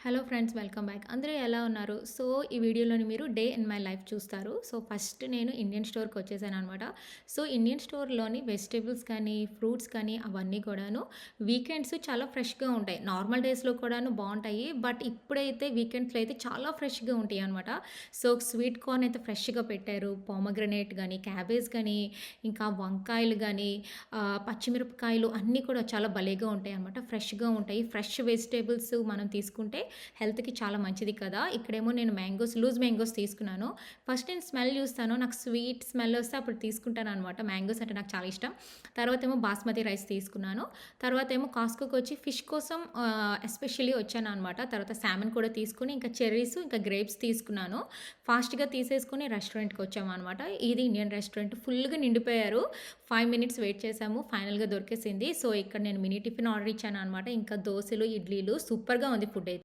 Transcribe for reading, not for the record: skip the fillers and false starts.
Hello friends, welcome back. అందరూ ఎలా ఉన్నారు? సో, ఈ వీడియోలోని మీరు డే ఇన్ మై లైఫ్ చూస్తారు. సో, ఫస్ట్ నేను ఇండియన్ స్టోర్‌కొచ్చేసాననమాట. సో, ఇండియన్ స్టోర్‌లోని వెజిటబుల్స్ కానీ, ఫ్రూట్స్ కానీ అవన్నీ కూడాను వీకెండ్స్ చాలా ఫ్రెష్‌గా ఉంటాయి. నార్మల్ డేస్‌లో కూడాను బావుంటాయి. బట్ ఇప్పుడైతే వీకెండ్స్‌లో అయితే చాలా ఫ్రెష్‌గా ఉంటాయనమాట. సో, స్వీట్ కార్న్ అయితే ఫ్రెష్‌గా పెట్టారు. పోమోగ్రనేట్ గానీ, క్యాబేజ్ గానీ, ఇంకా వంకాయలు గానీ, పచ్చిమిరపకాయలు అన్నీ కూడా చాలా భలేగా ఉంటాయనమాట. ఫ్రెష్‌గా ఉంటాయి. ఫ్రెష్ వెజిటబుల్స్ మనం తీసుకుంటే హెల్త్‌కి చాలా మంచిది కదా! ఇక్కడేమో నేను లూజ్ మ్యాంగోస్ తీసుకున్నాను. ఫస్ట్ నేను స్మెల్ చూస్తాను. నాకు స్వీట్ స్మెల్ వస్తే అప్పుడు తీసుకుంటాననమాట. మ్యాంగోస్ అంటే నాకు చాలా ఇష్టం. తర్వాతేమో బాస్మతి రైస్ తీసుకున్నాను. తర్వాతేమో కాస్ట్‌కోకొచ్చి ఫిష్ కోసం ఎస్పెషల్లీ వచ్చాననమాట. తర్వాత సాల్మన్ కూడా తీసుకొని, ఇంకా చెర్రీస్, ఇంకా గ్రేప్స్ తీసుకున్నాను. ఫాస్ట్‌గా తీసేసుకొని రెస్టారెంట్‌కొచ్చామనమాట. ఇది ఇండియన్ రెస్టారెంట్. ఫుల్‌గా నిండిపోయారు. 5 మినిట్స్ వెయిట్ చేశాము. ఫైనల్‌గా దొరికేసింది. సో, ఇక్కడ నేను మినీ టిఫిన్ ఆర్డర్ ఇచ్చాననమాట. ఇంకా దోసలు, ఇడ్లీలు సూపర్‌గా ఉంది ఫుడ్ అయితే.